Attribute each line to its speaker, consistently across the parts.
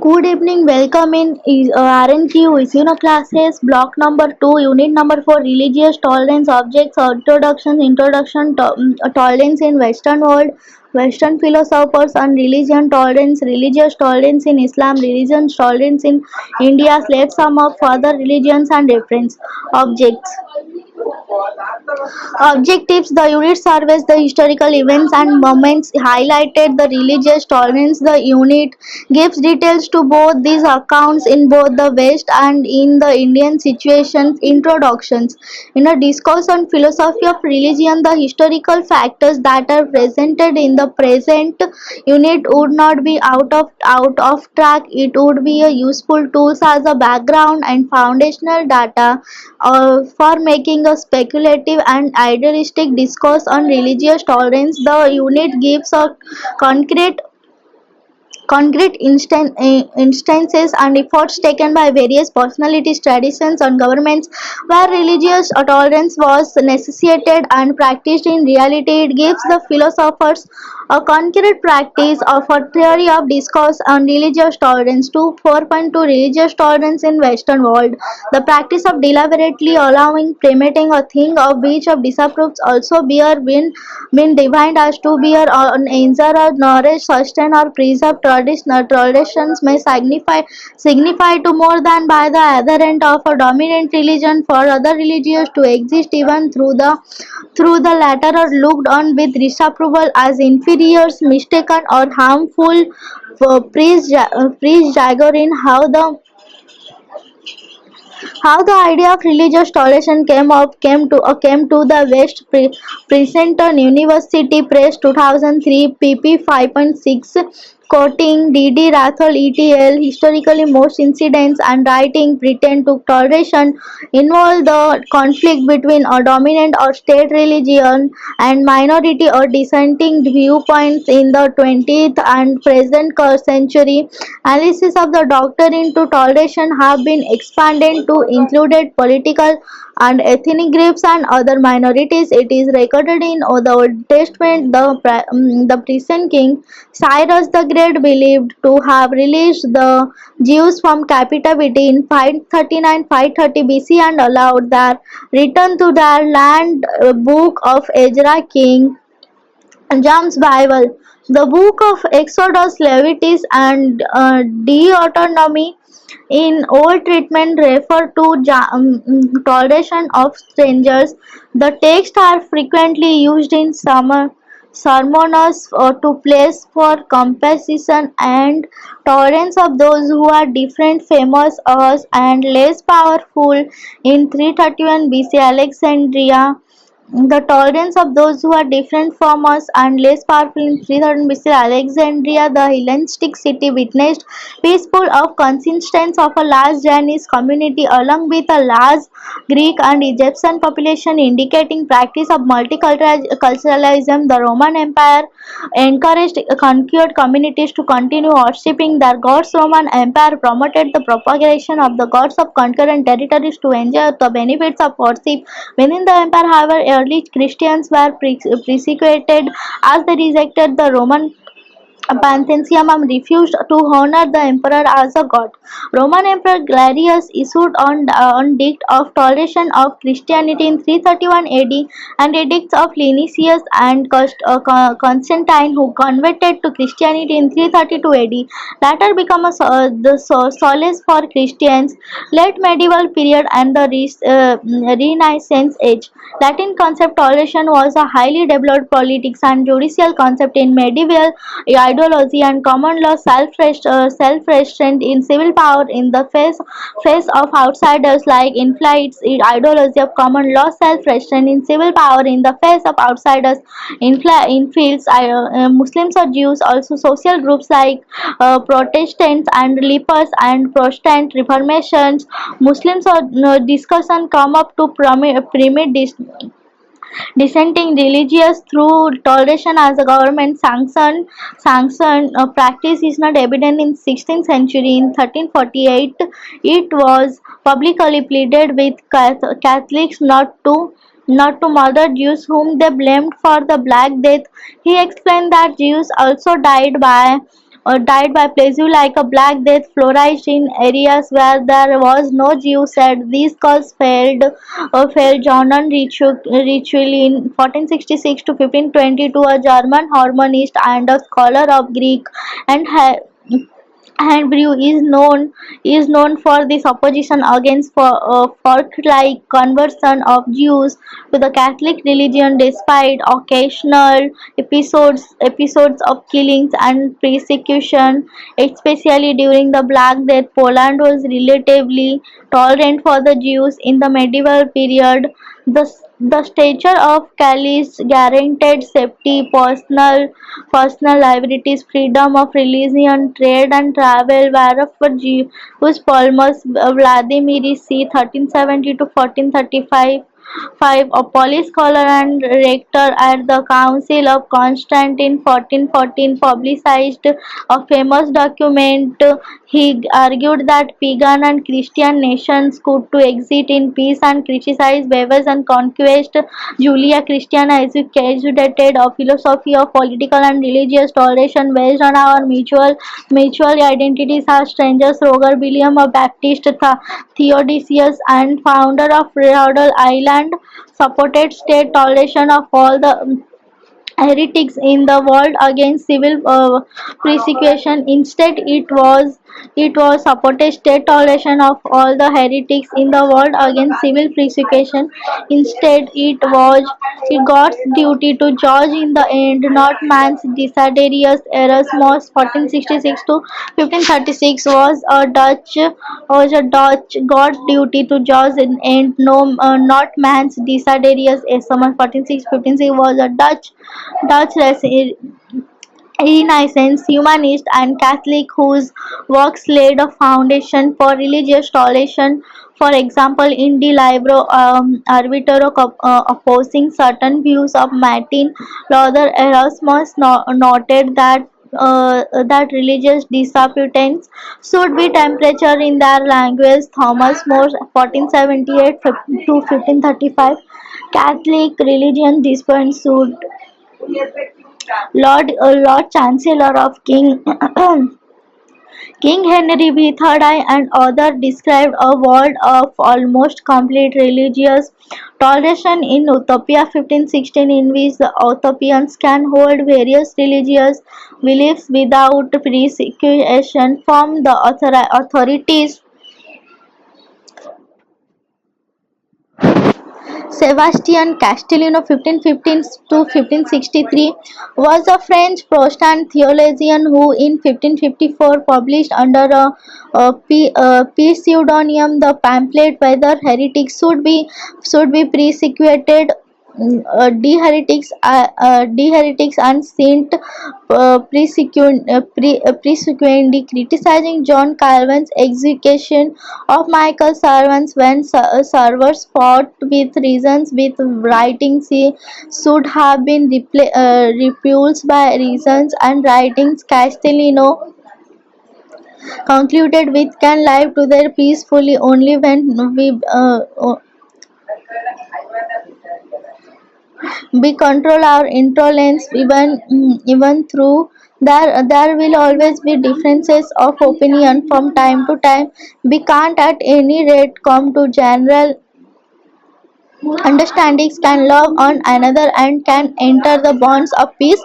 Speaker 1: Good evening, welcome in RNQ Isino classes, block number 2, unit number 4, religious tolerance, objects, introduction to tolerance in Western world, Western philosophers and religion tolerance, religious tolerance in Islam, religion tolerance in India. Let's sum up further religions and reference. Objects. Objectives: the unit surveys the historical events and moments highlighted the religious tolerance. The unit gives details to both these accounts in both the West and in the Indian situations. Introductions: in a discourse on philosophy of religion, the historical factors that are presented in the present unit would not be out of track. It would be a useful tools as a background and foundational data for making a speculative and idealistic discourse on religious tolerance. The unit gives a concrete instances and efforts taken by various personalities, traditions, and governments where religious tolerance was necessitated and practiced in reality. It gives the philosophers a concrete practice of a theory of discourse on religious tolerance. 4.2 Religious tolerance in Western world. The practice of deliberately allowing permitting a thing of which of disapproves also beer been defined as to be an answer or knowledge, sustain or preserve traditions may signify to more than by the adherent of a dominant religion for other religions to exist even through the latter are looked on with disapproval as inferiors, mistaken or harmful. Priest Jagger in how the idea of religious toleration came to the West. Princeton University Press 2003 pp 5.6, quoting D.D. Rathol et al. Historically, most incidents and writing pretend to toleration involve the conflict between a dominant or state religion and minority or dissenting viewpoints in the 20th and present century. Analysis of the doctrine to toleration have been expanded to include political and ethnic groups and other minorities. It is recorded in the Old Testament. The present king Cyrus the Great believed to have released the Jews from captivity in 539-530 BC and allowed their return to their land. Book of Ezra, King James Bible. The book of Exodus, Leviticus, and Deuteronomy in Old Testament refer to toleration of strangers. The texts are frequently used in sermons to place for compassion and tolerance of those who are different, famous, and less powerful. In 331 BC, Alexandria, the tolerance of those who are different from us and less powerful. In 300 BC, Alexandria, the Hellenistic city, witnessed peaceful of consistence of a large Chinese community along with a large Greek and Egyptian population, indicating practice of multiculturalism. The Roman Empire encouraged conquered communities to continue worshipping their gods. Roman Empire promoted the propagation of the gods of concurrent territories to enjoy the benefits of worship within the empire. However, early Christians were persecuted as they rejected the Roman pantheism and refused to honor the emperor as a god. Roman Emperor Galerius issued on edict of toleration of Christianity in 331 AD and edicts of Linnaeus and Constantine, who converted to Christianity in 332 AD. Later became the solace for Christians. Late medieval period and the Renaissance age. Latin concept toleration was a highly developed politics and judicial concept in medieval ideology and common law. Self-restraint in civil power in the face of outsiders like inflates ideology of common law. Self-restraint in civil power in the face of outsiders infiltrates Muslims or Jews. Also social groups like Protestants and lepers and Protestant reformations. Muslims or discussion come up to permit this dissenting religious through toleration as a government sanctioned practice is not evident in 16th century. In 1348, it was publicly pleaded with Catholics not to murder Jews whom they blamed for the Black Death. He explained that Jews also died by plague like a Black Death flourished in areas where there was no Jew said these cause failed Johann Ritual in 1466 to 1522, a German harmonist and a scholar of Greek and Handbrew is known for this opposition against folk-like conversion of Jews to the Catholic religion, despite occasional episodes of killings and persecution, especially during the Black Death. Poland was relatively tolerant for the Jews in the medieval period. The stature of Callis guaranteed safety, personal liberties, freedom of religion, trade and travel, wherever Jews Palmas Vladimir c. 1370 to 1435. A Polish scholar and rector at the Council of Constance in 1414 publicized a famous document. He argued that pagan and Christian nations could to exist in peace and criticized waves and conquest. Julia Christiana educated a philosophy of political and religious toleration based on our mutual identities as strangers. Roger William, a Baptist Theodosius and founder of Rhode Island, supported state toleration of all the heretics in the world against civil persecution. Instead, it was supported state toleration of all the heretics in the world against civil persecution. Instead, it God's duty to judge in the end, not man's. Desiderius Erasmus, 1466 to 1536, was a Dutch God's duty to judge in end, no, not man's. Desiderius Erasmus, 1456 was a Dutch Renaissance humanist and Catholic whose works laid a foundation for religious toleration. For example, in De Libro Arbitro opposing certain views of Martin Luther, Erasmus noted that religious disputants should be temperature in their language. Thomas More, 1478 to 1535, Catholic religion disputants should Lord Chancellor of King King Henry III and others described a world of almost complete religious toleration in Utopia 1516, in which the Utopians can hold various religious beliefs without persecution from the authorities. Sebastian Castellino (1515 to 1563) was a French Protestant theologian who in 1554 published under a pseudonym the pamphlet Whether Heretics Should Be Persecuted. De-heretics and Saint Persecuende, criticizing John Calvin's execution of Michael servants when servers fought with reasons with writings he should have been repulsed by reasons and writings. Castellino concluded we can live together peacefully only when we control our intolerance. Even through there will always be differences of opinion from time to time. We can't at any rate come to general understandings, can love one another and can enter the bonds of peace.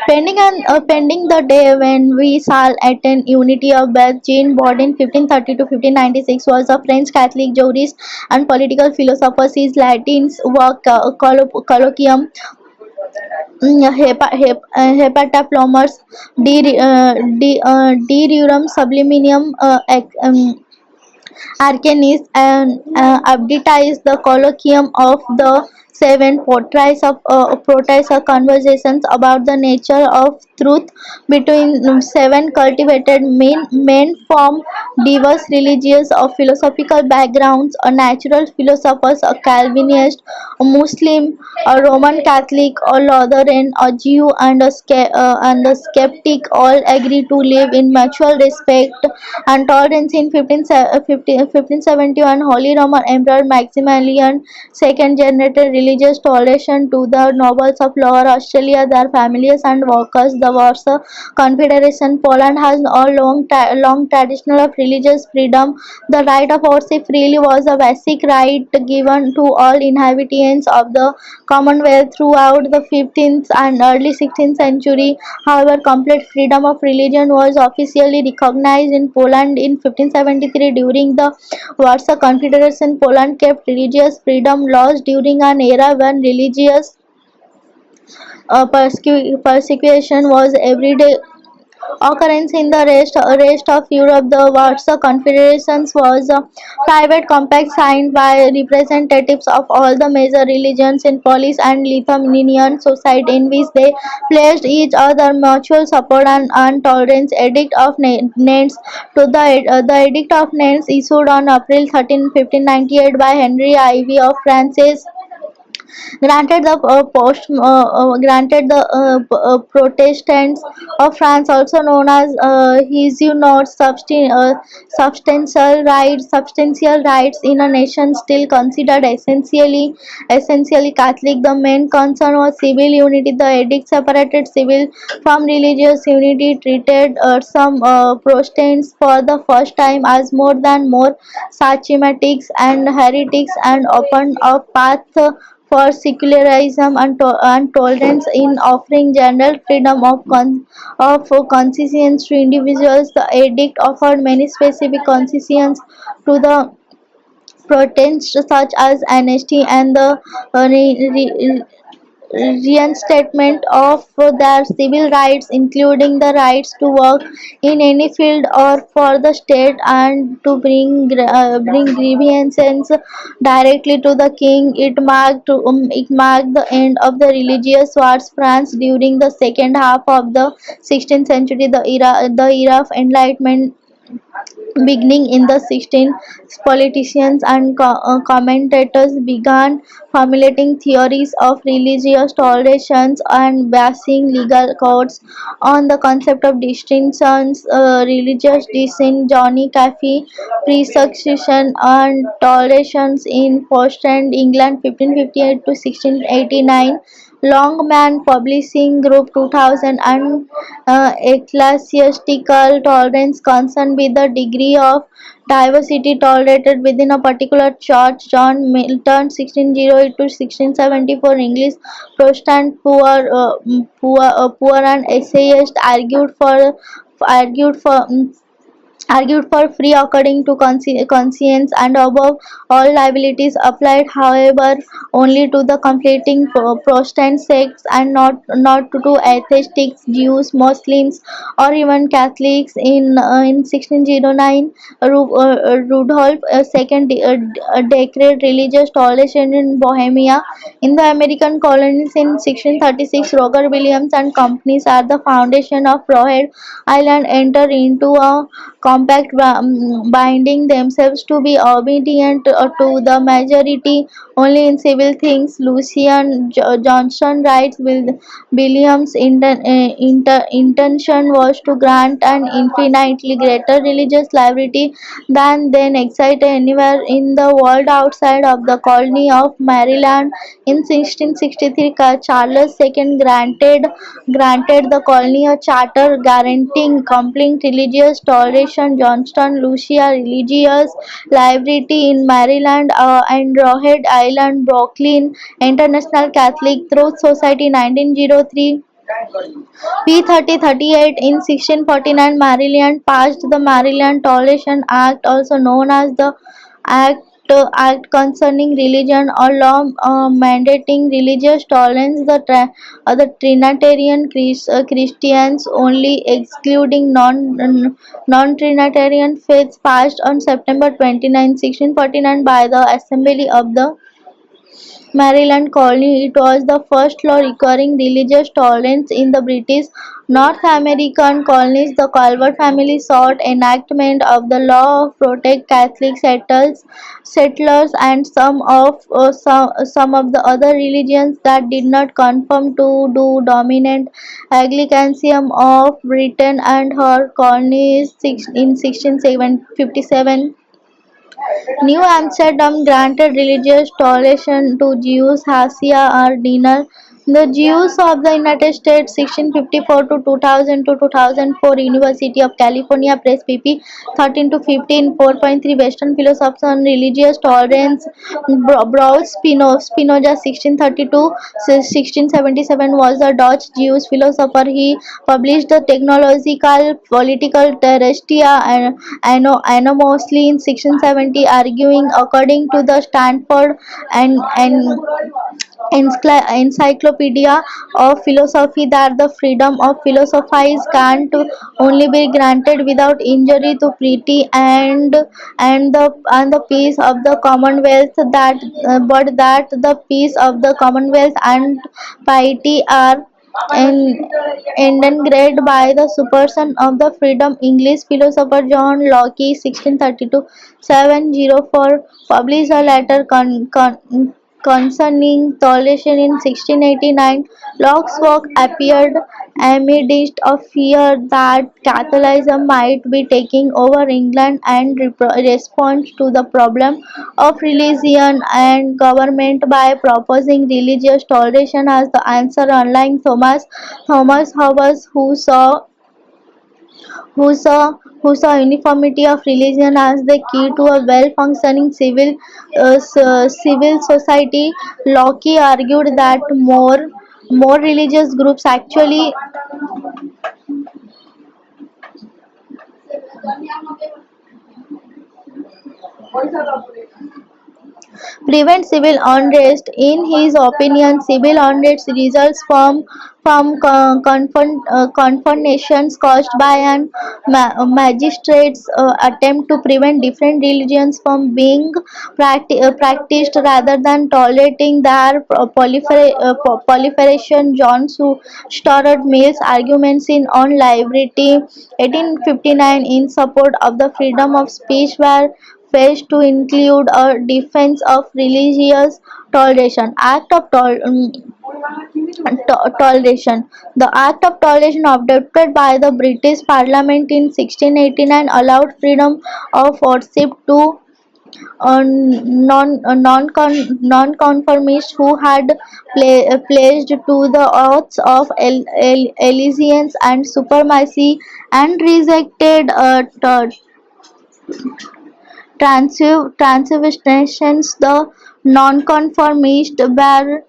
Speaker 1: Pending the day when we shall attain unity of birth. Jean Bodin, 1530 to 1596, was a French Catholic jurist and political philosopher. His Latin's work colloquium Hepataplomer's De Rerum Subliminum Arcanis and abdicized the colloquium of the 7 portrays or conversations about the nature of truth between seven cultivated men from diverse religious or philosophical backgrounds, a natural philosophers, a Calvinist, a Muslim, a Roman Catholic, or Lutheran, a Jew, and a skeptic all agree to live in mutual respect and tolerance. In 1571, Holy Roman Emperor Maximilian II generated religious toleration to the nobles of Lower Australia, their families and workers. The Warsaw Confederation. Poland has a long tradition of religious freedom. The right of worship freely was a basic right given to all inhabitants of the Commonwealth throughout the 15th and early 16th century. However, complete freedom of religion was officially recognized in Poland in 1573 during the Warsaw Confederation. Poland kept religious freedom laws during an era when religious persecution was everyday occurrence in the rest of Europe. The Warsaw Confederation was a private compact signed by representatives of all the major religions in Polish and Lithuanian society, in which they pledged each other mutual support and tolerance. Edict of Nantes to the Edict of Nantes, issued on April 13, 1598 by Henry IV of Francis, granted the Protestants of France, also known as Huguenots, substantial rights in a nation still considered essentially Catholic. The main concern was civil unity. The edict separated civil from religious unity, treated some Protestants for the first time as more schismatics and heretics, and opened a path for secularism and tolerance in offering general freedom of conscience to individuals. The edict offered many specific concessions to the Protestants, such as amnesty and the reinstatement of their civil rights, including the rights to work in any field or for the state, and to bring grievances directly to the king. It marked the end of the religious wars. France during the second half of the 16th century, the era of enlightenment beginning in the 16th, politicians and commentators began formulating theories of religious tolerations and basing legal codes on the concept of distinctions, religious dissent. Johnny Caffey, persecution and tolerations in Protestant England 1558 to 1689. Longman Publishing Group 2000, and ecclesiastical tolerance concerned with the degree of diversity tolerated within a particular church. John Milton 1608 to 1674, English Protestant poor and essayist, argued for free according to conscience, and above all liabilities applied, however, only to the completing Protestant sects and not to atheists, Jews, Muslims, or even Catholics. In 1609, Rudolph II declared religious toleration in Bohemia. In the American colonies in 1636, Roger Williams and companies at the foundation of Rhode Island entered into a compact binding themselves to be obedient to the majority only in civil things. Lucian Johnson writes, Williams' intention was to grant an infinitely greater religious liberty than then existed anywhere in the world outside of the colony of Maryland. In 1663, Charles II granted the colony a charter guaranteeing complete religious toleration. Johnston, Lucia, religious liberty in Maryland and Rhode Island. Brooklyn International Catholic Truth Society 1903. P. 3038. In 1649, Maryland passed the Maryland Toleration Act, also known as the Act concerning religion, or law mandating religious tolerance. The Trinitarian Christians only, excluding non-Trinitarian faiths, passed on September 29, 1649 by the Assembly of the Maryland colony. It was the first law requiring religious tolerance in the British North American colonies. The Calvert family sought enactment of the law of protect Catholic settlers and some of the other religions that did not conform to the dominant Anglicanism of Britain and her colonies in 1657. New Amsterdam granted religious toleration to Jews, Hasia or Dinner. The Jews of the United States 1654 to 2000 to 2004 University of California Press pp 13 to 15 4.3 Western philosophy on religious tolerance Braut Spinoza 1632 to 1677 was a Dutch Jewish philosopher. He published the Technological Political Terrestia and Anomalously in 1670, arguing according to the Stanford and Encyclopedia of Philosophy that the freedom of philosophy can't only be granted without injury to piety and the peace of the Commonwealth, that but that the peace of the Commonwealth and piety are en- endangered by the suppression of the freedom. English philosopher John Locke 1632 704 published a letter concerning toleration in 1689. Locke's work appeared amidst a fear that Catholicism might be taking over England and response to the problem of religion and government by proposing religious toleration as the answer. Unlike Thomas Hobbes, who saw uniformity of religion as the key to a well-functioning civil society, Locke argued that more religious groups actually prevent civil unrest. In his opinion, civil unrest results from confrontations caused by an magistrate's attempt to prevent different religions from being practiced rather than tolerating their proliferation. John Stuart Mill's arguments in On Liberty 1859 in support of the freedom of speech were phased to include a defense of religious toleration. Toleration. The Act of Toleration adopted by the British Parliament in 1689 allowed freedom of worship to non-conformists who had pledged to the oaths of allegiance and supremacy and rejected transitions. The nonconformists were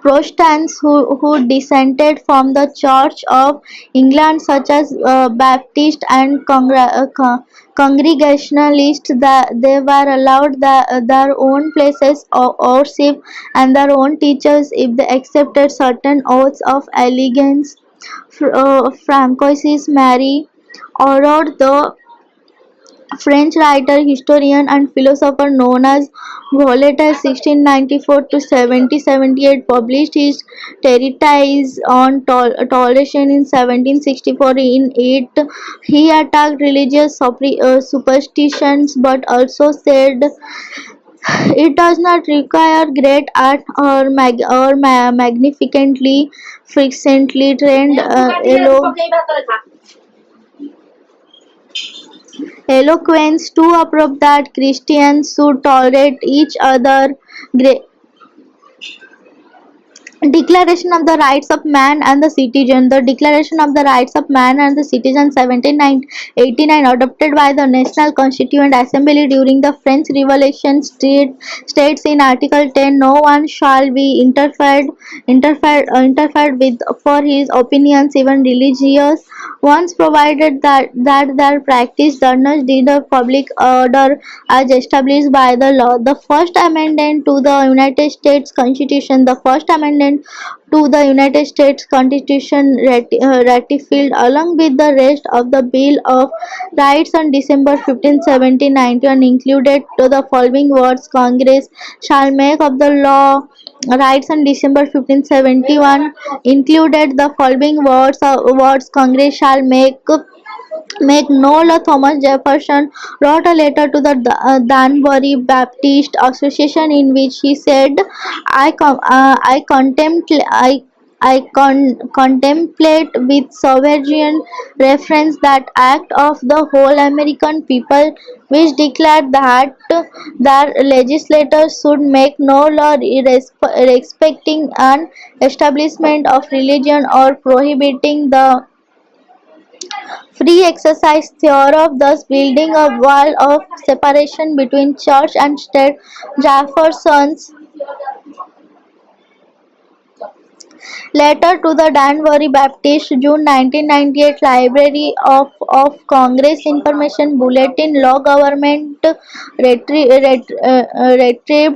Speaker 1: Protestants who dissented from the Church of England, such as Baptist and Congregationalists. They were allowed their own places of worship and their own teachers if they accepted certain oaths of allegiance. Francois Marie ordered the French writer, historian, and philosopher known as Voltaire 1694 to 1778 published his treatise on toleration in 1764. In it, he attacked religious superstitions but also said it does not require great art or magnificently frequently trained eloquence to approve that Christians should tolerate each other. Declaration of the Rights of Man and the Citizen. The Declaration of the Rights of Man and the Citizen 1789 adopted by the National Constituent Assembly during the French Revolution states in Article 10, no one shall be interfered with for his opinions, even religious ones, provided that their practice does not disturb public order as established by the law. The First Amendment to the United States Constitution. The First Amendment Amendment to the United States Constitution ratified along with the rest of the Bill of Rights on December 15, 1791 included to the following words: Congress shall make of the law rights on December 15, 71 included the following words: Congress shall make no law. Thomas Jefferson wrote a letter to the Danbury Baptist Association in which he said, I contemplate. Contemplate with sovereign reference that act of the whole American people, which declared that their legislators should make no law respecting an establishment of religion or prohibiting the free exercise thereof, thus building a wall of separation between church and state. Jefferson's letter to the Danbury Baptist, June 1998, Library of Congress Information Bulletin, Law Government retrieved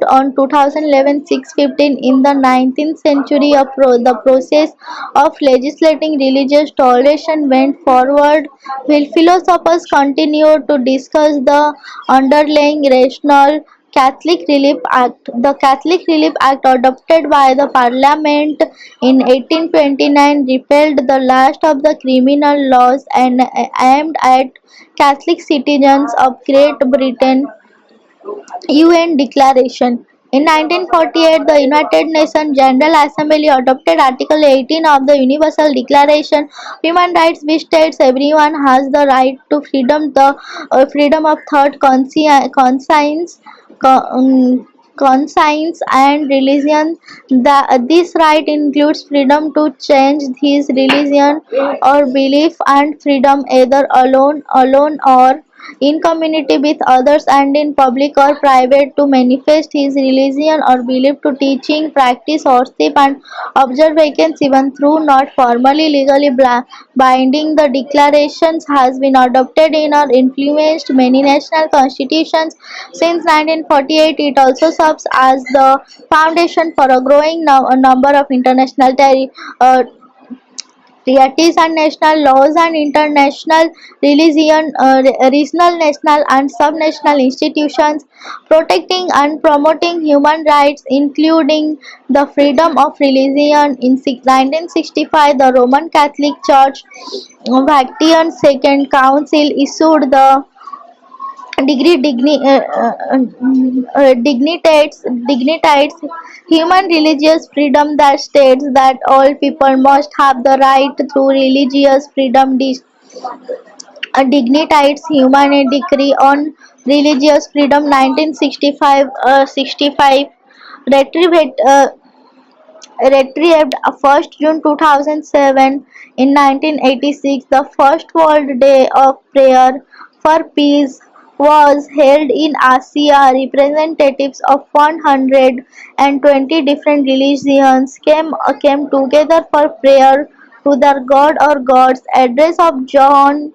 Speaker 1: on 2011 615. In the 19th century, the process of legislating religious toleration went forward while philosophers continued to discuss the underlying rationale. Catholic Relief Act. The Catholic Relief Act, adopted by the Parliament in 1829, repealed the last of the criminal laws and aimed at Catholic citizens of Great Britain. UN Declaration. In 1948, the United Nations General Assembly adopted Article 18 of the Universal Declaration of Human Rights, which states everyone has the right to freedom of thought, conscience, and religion. This right includes freedom to change his religion or belief, and freedom either alone or in community with others, and in public or private, to manifest his religion or belief, to teaching, practice, worship, and observance, even though not formally legally binding. The declarations has been adopted in or influenced many national constitutions since 1948. It also serves as the foundation for a growing number of international treaties and national laws and international regional, national, and subnational institutions protecting and promoting human rights, including the freedom of religion. In 1965, the Roman Catholic Church Vatican II Council issued the degree dignitates human religious freedom that states that all people must have the right to religious freedom. Dignitates human decree on religious freedom 1965 retrieved retrieved 1st June 2007. In 1986, the first World Day of Prayer for Peace was held in Asia. Representatives of 120 different religions came together for prayer to their god or gods. Address of John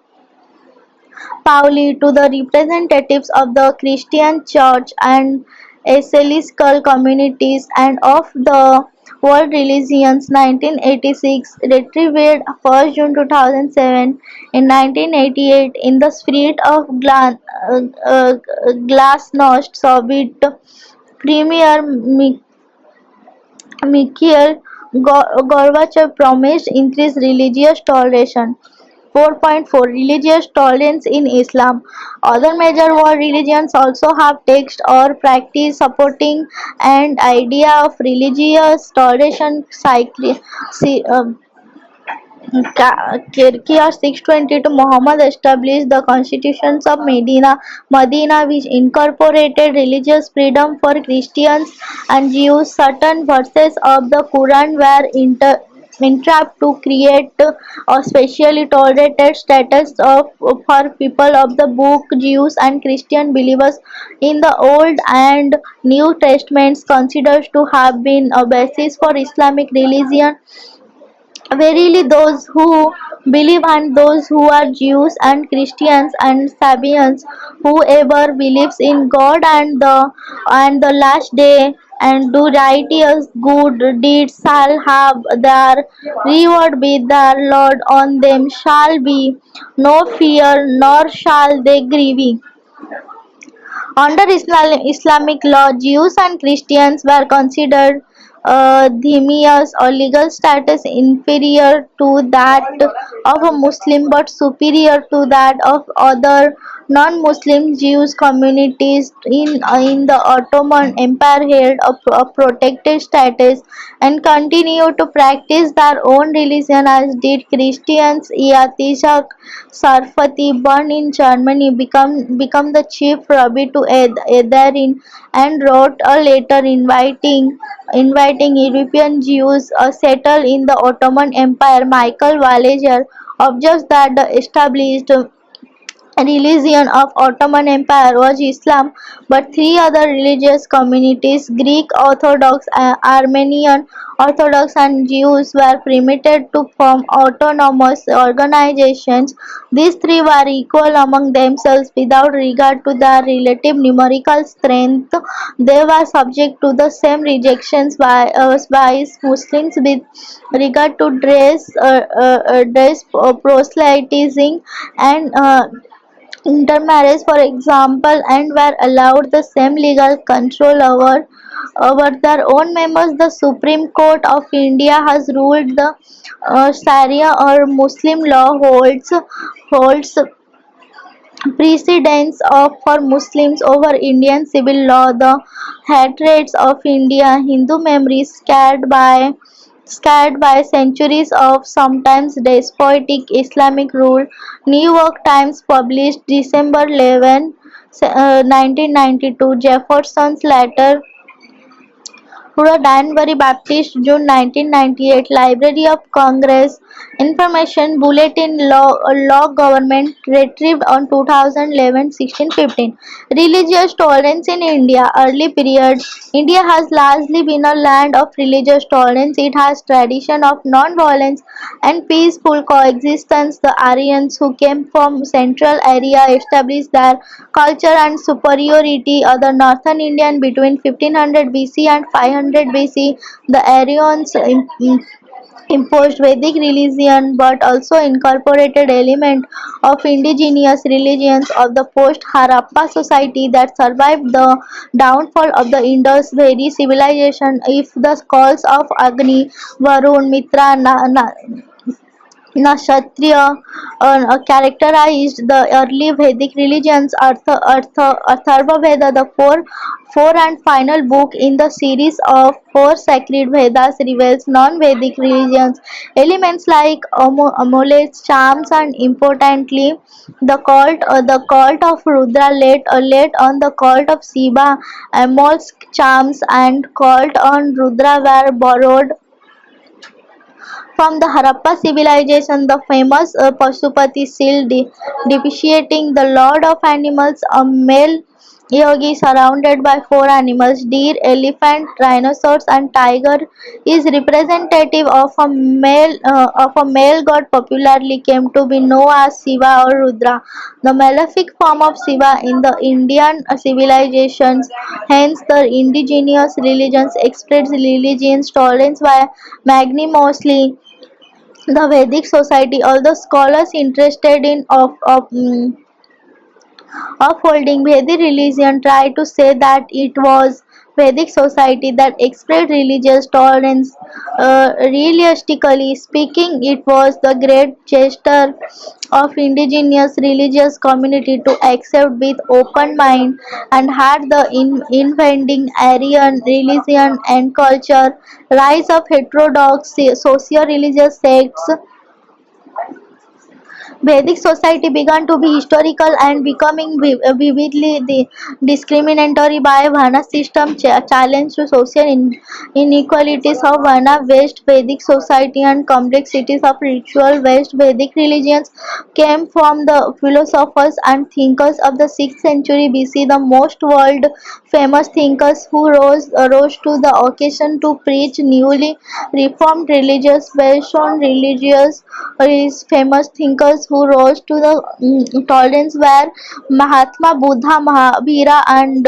Speaker 1: Pauli to the representatives of the Christian Church and ecclesiastical communities and of the world religions 1986, retrieved 1st June 2007. In 1988, in the spirit of Glasnost, Soviet Premier Mikhail Gorbachev promised increased religious toleration. 4.4 Religious tolerance in Islam. Other major world religions also have text or practice supporting an idea of religious toleration. Kirkiya 622 Muhammad established the constitutions of Medina, which incorporated religious freedom for Christians and Jews. Certain verses of the Quran were entrapped to create a specially tolerated status for people of the book. Jews and Christian believers in the Old and New Testaments considered to have been a basis for Islamic religion. Verily, those who believe, and those who are Jews and Christians and Sabians, whoever believes in God and the last day and do righteous good deeds shall have their reward with their Lord. On them shall be no fear, nor shall they grieve. Under Islamic law, Jews and Christians were considered dhimmious or legal status inferior to that of a Muslim but superior to that of other non-Muslim Jewish communities in the Ottoman Empire held a protected status and continued to practice their own religion as did Christians. Yatishak Sarfati, born in Germany, become the chief rabbi to Ederin and wrote a letter inviting European Jews settled in the Ottoman Empire. Michael Walliger observes that the established religion of Ottoman Empire was Islam, but three other religious communities, Greek Orthodox, Armenian Orthodox and Jews, were permitted to form autonomous organizations. These three were equal among themselves without regard to their relative numerical strength. They were subject to the same rejections by Muslims with regard to dress proselytizing and intermarriage, for example, and were allowed the same legal control over their own members. The Supreme Court of India has ruled the Sharia or Muslim law holds precedence for Muslims over Indian civil law. The hatreds of India, Hindu memories scarred by centuries of sometimes despotic Islamic rule. New York Times published December 11, 1992, Jefferson's letter to the Danbury Baptist, June 1998, Library of Congress, Information Bulletin, Law Government, retrieved on 2011-16-15. Religious tolerance in India, early period. India has largely been a land of religious tolerance. It has tradition of non-violence and peaceful coexistence. The Aryans who came from central area established their culture and superiority. The northern Indian between 1500 BC and 500 BC. The Aryans imposed Vedic religion but also incorporated elements of indigenous religions of the post-Harappa society that survived the downfall of the Indus Valley civilization. If the calls of Agni, Varun, Mitra, Kshatriya characterized the early Vedic religions. Atharva Veda, the four and final book in the series of four sacred Vedas, reveals non-Vedic religions elements like amulets, charms, and importantly, the cult of Rudra. Late on, the cult of Shiva, amulets, charms, and cult on Rudra were borrowed from the Harappa civilization. The famous Pashupati seal depicting the lord of animals, a male yogi surrounded by four animals, deer, elephant, rhinoceros, and tiger, is representative of a male god popularly came to be known as Shiva or Rudra, the malefic form of Shiva in the Indian civilizations. Hence, the indigenous religions expressed religious tolerance by magnanimously the Vedic society. Although scholars interested in upholding Vedic religion try to say that it was Vedic society that expressed religious tolerance. Realistically speaking, it was the great gesture of indigenous religious community to accept with open mind and had the invading Aryan religion and culture, rise of heterodox socio-religious sects, Vedic society began to be historical and becoming vividly discriminatory by Varna system challenge to social inequalities of Varna West Vedic society and complexities of ritual West Vedic religions came from the philosophers and thinkers of the 6th century BC. The most world famous thinkers who rose to the occasion to preach newly reformed religious based on religious his famous thinkers who rose to the tolerance were Mahatma Buddha, Mahavira, and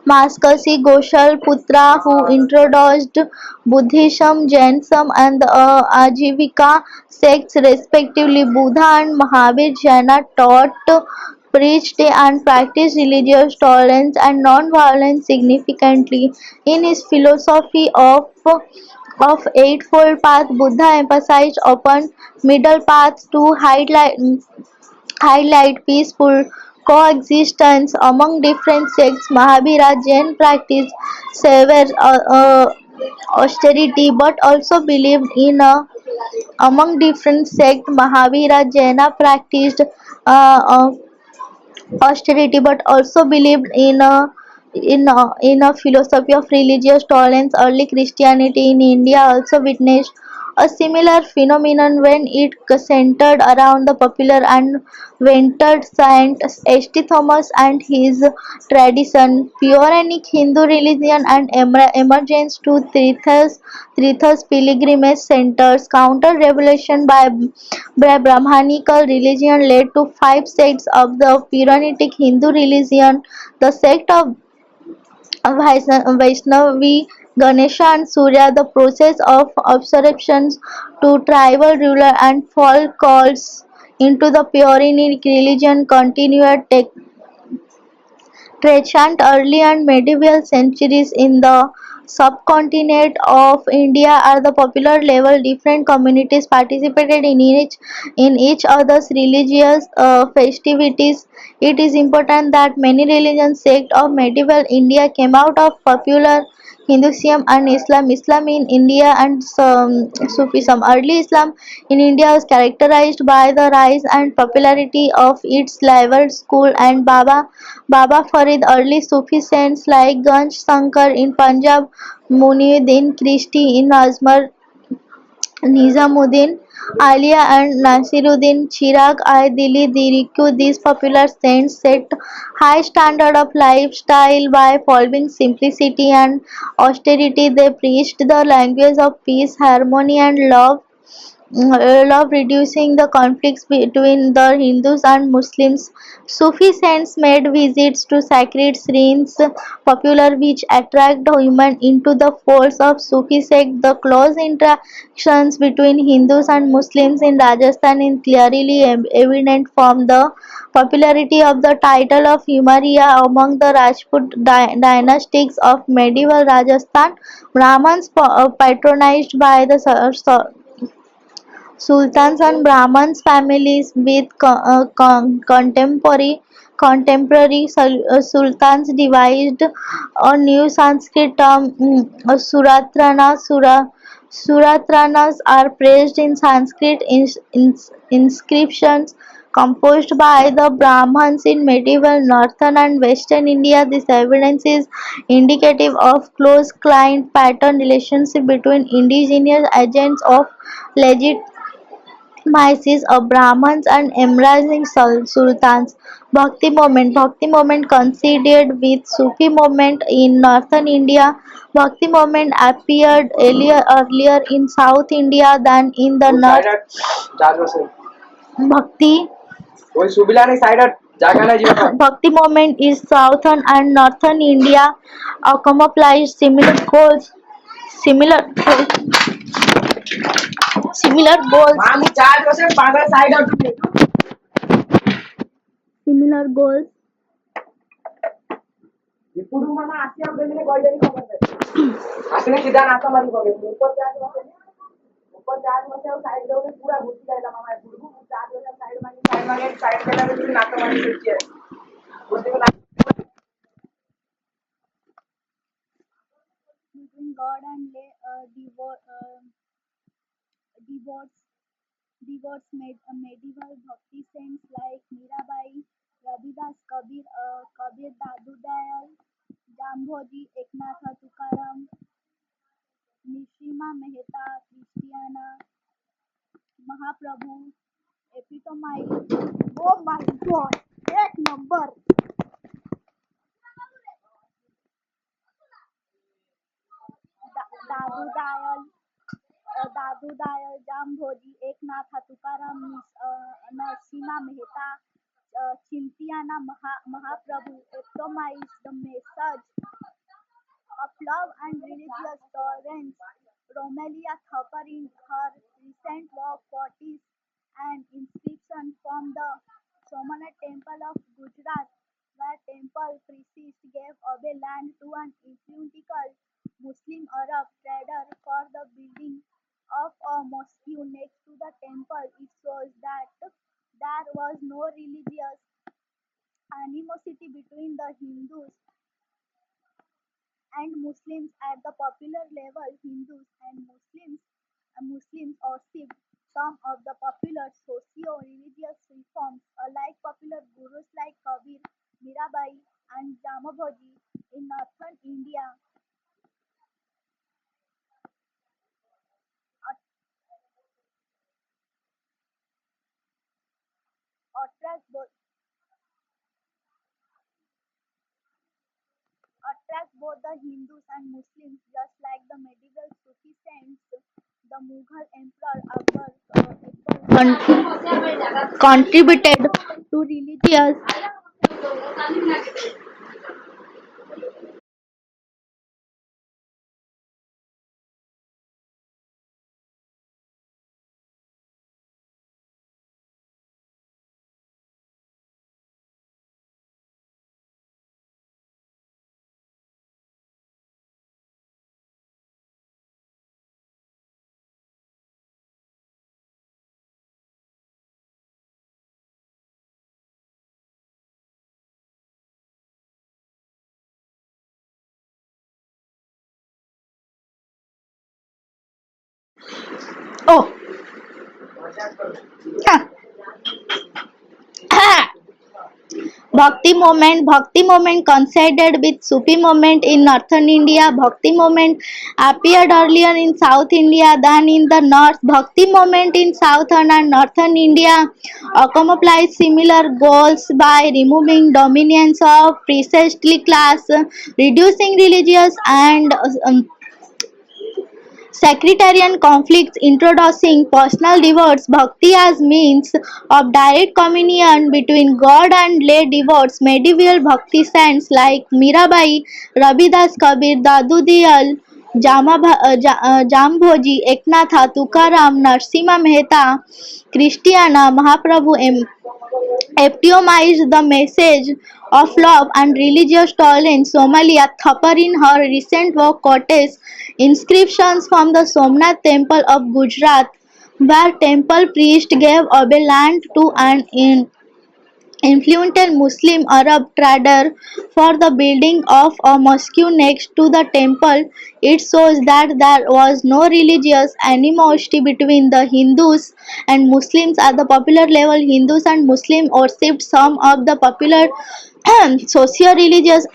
Speaker 1: Maskasi Goshal Putra, who introduced Buddhism, Jainism, and the Ajivika sects respectively. Buddha and Mahavir Jaina taught, preached, and practiced religious tolerance and non-violence significantly. In his philosophy of Eightfold Path, Buddha emphasized upon middle path to highlight peaceful coexistence among different sects. Mahavira Jain practiced severe austerity but also believed in a among different sects. Mahavira Jaina practiced uh, austerity but also believed in a philosophy of religious tolerance. Early Christianity in India also witnessed a similar phenomenon when it centered around the popular and ventured Saint St. Thomas and his tradition. Puranic Hindu religion and emergence to Tirthas pilgrimage centers. Counter revelation by Brahmanical religion led to five sects of the Puranic Hindu religion. The sect of Vaishnavi, Ganesha and Surya. The process of absorption to tribal ruler and folk cults into the Puranic religion continued. Ancient, early and medieval centuries in the subcontinent of India are the popular level. Different communities participated in each other's religious festivities. It is important that many religions sect of medieval India came out of popular Hinduism and Islam. Islam in India and Sufism. Early Islam in India was characterized by the rise and popularity of its rival school and Baba Farid. Early Sufi saints like Ganj Sankar in Punjab, Muinuddin Christie in Ajmer, Nizamuddin Alia and Nasiruddin Chirag I Dili Diriku. These popular saints set high standard of lifestyle by following simplicity and austerity. They preached the language of peace, harmony, and love, reducing the conflicts between the Hindus and Muslims. Sufi saints made visits to sacred shrines, popular which attract women into the folds of Sufi sect. The close interactions between Hindus and Muslims in Rajasthan is clearly evident from the popularity of the title of Humariya among the Rajput dynastics of medieval Rajasthan. Brahmins patronized by the Sultans and Brahmins families with contemporary sultans devised a new Sanskrit term, Suratrana. Suratranas are praised in Sanskrit inscriptions composed by the Brahmins in medieval northern and western India. This evidence is indicative of close client pattern relationship between indigenous agents of legit Mises of Brahmins and embracing sultans. Bhakti movement coincided with Sufi movement in northern India. Bhakti movement appeared earlier in South India than in the north. Bhakti Bhakti movement is southern and northern India accomplish similar similar goals similar goals between God and lay devotees.
Speaker 2: devotes medieval bhakti saints like Mirabai, Ravidas, Kabir Dadu Dayal, Jambhoji, Eknatha Tukaram, Nishima Mehta, Christiana, Mahaprabhu, epitomize. Oh my God! That number. Dadu Dayal, Dadu Dayal, Jambhoji, Eknatha Tukaram, Narasimha Mehta, Chintiana Mahaprabhu epitomize the message of love and religious tolerance. Romelia Thapar in her recent work Forties an inscription from the Somanath temple of Gujarat, where temple priests gave away land to an influential Muslim Arab trader for the building of a mosque next to the temple. It shows that there was no religious animosity between the Hindus and Muslims at the popular level. Hindus and Muslims worshipped some of the popular socio-religious reforms, like popular gurus like Kabir, Mirabai, and Jamabhoji in northern India. At- Attract both attract both the Hindus and Muslims, just like the medieval Sufi saints. The Mughal Emperor Akbar contributed to religious oh Bhakti movement coincided with Sufi movement in northern India. Bhakti movement appeared earlier in South India than in the north. Bhakti movement in southern and northern India accomplished similar goals by removing dominance of priestly class, reducing religious and sectarian conflicts, introducing personal devotes, bhakti as means of direct communion between God and lay devotes. Medieval bhakti saints like Mirabai, Ravidas, Kabir, Dadu Diyal, Jambhoji, Eknatha, Tukaram, Narsimha Mehta, Christiana, Mahaprabhu epitomized the message of love and religious tolerance. Somalia Thapar in her recent work quotes inscriptions from the Somnath temple of Gujarat, where temple priest gave away land to an influential Muslim Arab trader for the building of a mosque next to the temple. It shows that there was no religious animosity between the Hindus and Muslims at the popular level. Hindus and Muslims worshipped some of the popular socio-religious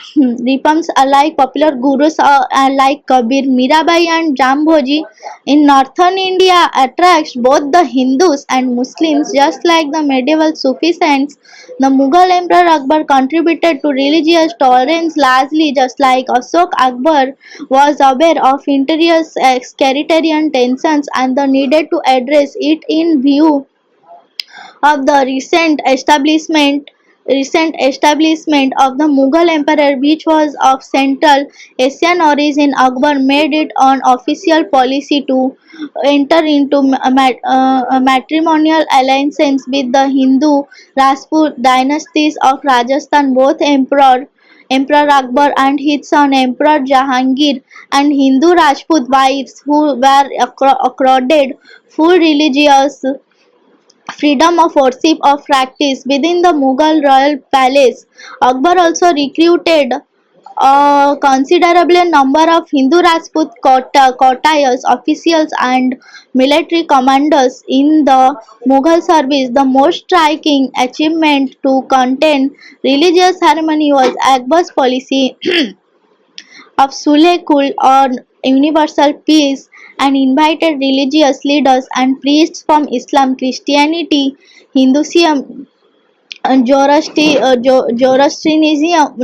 Speaker 2: reforms like popular gurus like Kabir, Mirabai and Jambhoji in northern India attracts both the Hindus and Muslims just like the medieval Sufi saints. The Mughal Emperor Akbar contributed to religious tolerance largely just like Ashok Akbar was aware of interior sectarian tensions and the needed to address it in view of the recent establishment of the Mughal Empire, which was of Central Asian origin. Akbar made it an official policy to enter into matrimonial alliances with the Hindu Rajput dynasties of Rajasthan. Both Emperor Akbar and his son Emperor Jahangir and Hindu Rajput wives who were accorded full religious freedom of worship of practice within the Mughal royal palace. Akbar also recruited A considerable number of Hindu Rajput courtiers, officials, and military commanders in the Mughal service. The most striking achievement to contain religious harmony was Akbar's policy of Sulh Kul or universal peace and invited religious leaders and priests from Islam, Christianity, Hinduism, Zoroastrianism,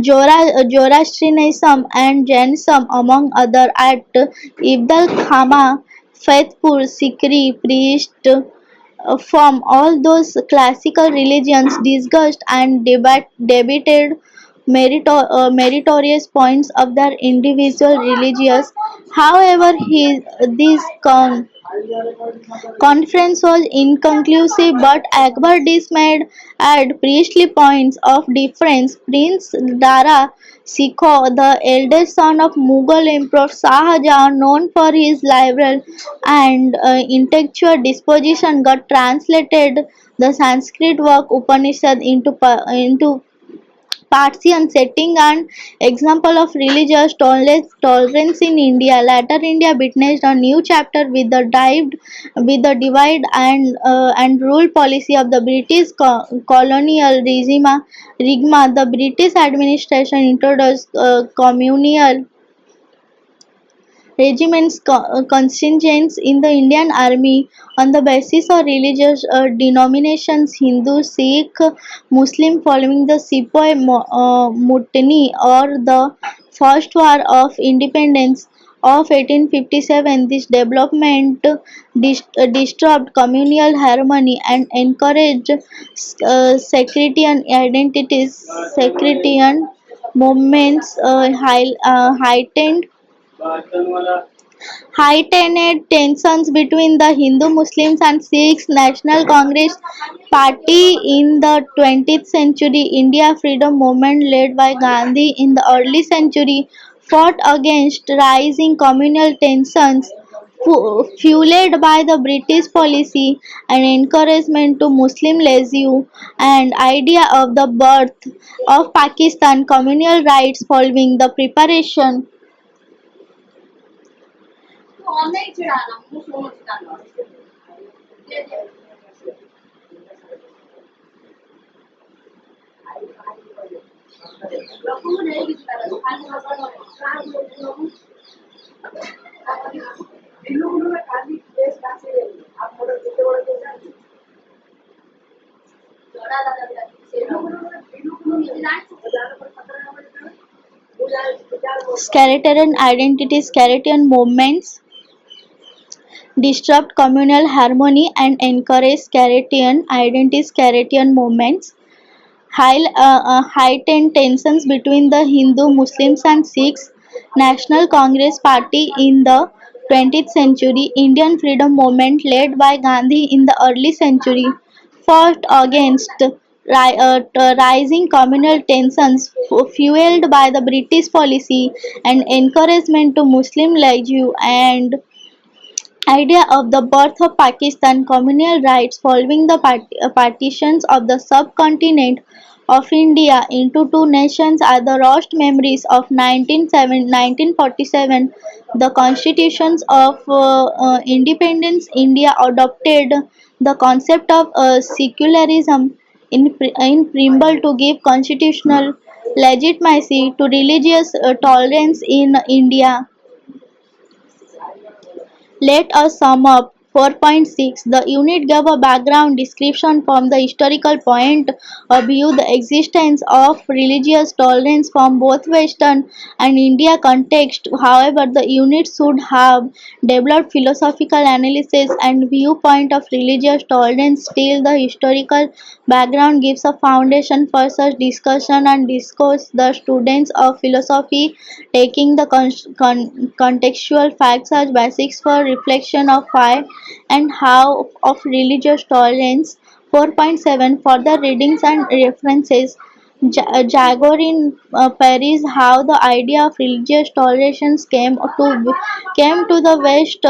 Speaker 2: Zoroastrianism and Jainism among other at Ibdal Khama faithful Sikri priest from all those classical religions discussed and debated meritorious points of their individual religious. However, this conference was inconclusive, but Akbar dismayed at priestly points of difference. Prince Dara Sikho, the eldest son of Mughal Emperor Shah Jahan, known for his liberal and intellectual disposition, got translated the Sanskrit work Upanishad into Partian setting an example of religious tolerance in India. Later, India witnessed a new chapter with the divide and rule policy of the British colonial regime. Rigma, the British administration introduced communal regiments contingents in the Indian Army on the basis of religious denominations Hindu, Sikh, Muslim following the Sepoy Mutiny or the First War of Independence of 1857. This development disturbed communal harmony and encouraged sectarian identities, sectarian movements, heightened tensions between the Hindu, Muslims, and Sikhs. National Congress Party in the 20th century, India Freedom Movement led by Gandhi in the early century, fought against rising communal tensions fueled by the British policy and encouragement to Muslim leisure and idea of the birth of Pakistan communal rights following the preparation Sectarian identities, sectarian movements disrupt communal harmony and encourage sectarian identities, sectarian movements. Heightened tensions between the Hindu, Muslims, and Sikhs. National Congress Party in the 20th century, Indian freedom movement led by Gandhi in the early century, fought against rising communal tensions fueled by the British policy and encouragement to Muslim leisure and idea of the birth of Pakistan communal rights following the partitions of the subcontinent of India into two nations are the lost memories of 1947. The constitutions of independence India adopted the concept of secularism in preamble to give constitutional legitimacy to religious tolerance in India. Let us sum up. 4.6. The unit gave a background description from the historical point of view the existence of religious tolerance from both Western and India context. However, the unit should have developed philosophical analysis and viewpoint of religious tolerance. Still, the historical background gives a foundation for such discussion and discourse. The students of philosophy taking the contextual facts as basics for reflection of why and how of religious tolerance. 4.7 Further readings and references. Jaguar in Paris, how the idea of religious tolerance came to the West.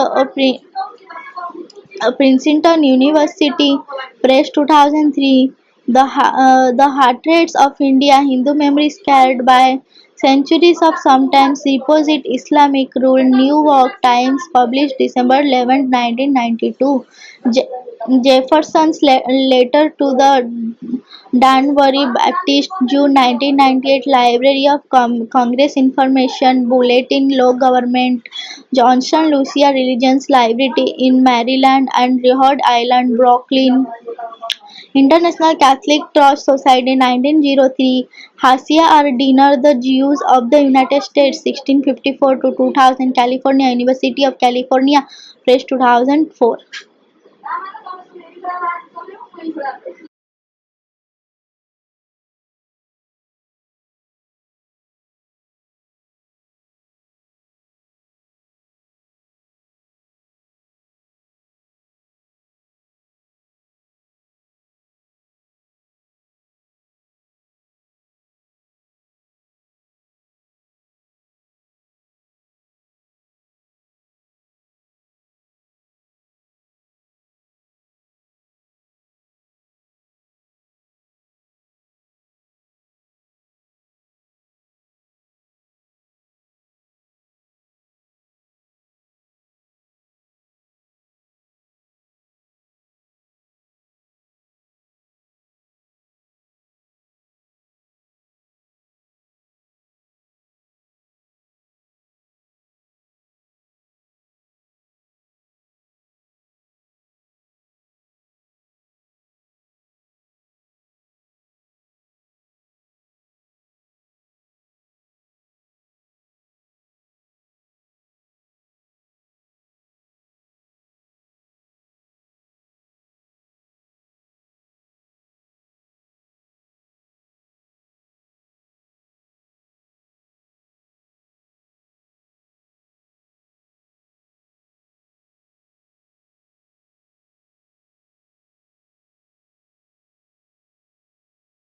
Speaker 2: Princeton University Press 2003. The heart rates of India, Hindu memory scarred by centuries of sometimes reposit Islamic rule. New York Times published December 11, 1992. Je- Jefferson's letter to the Danbury Baptist, June 1998. Library of Congress Information Bulletin, Law Government, Johnson Lucia Religions Library in Maryland and Rhode Island, Brooklyn. International Catholic Trust Society, 1903. Hasia R. Dinner, The Jews of the United States, 1654 to 2000. California, University of California Press, 2004.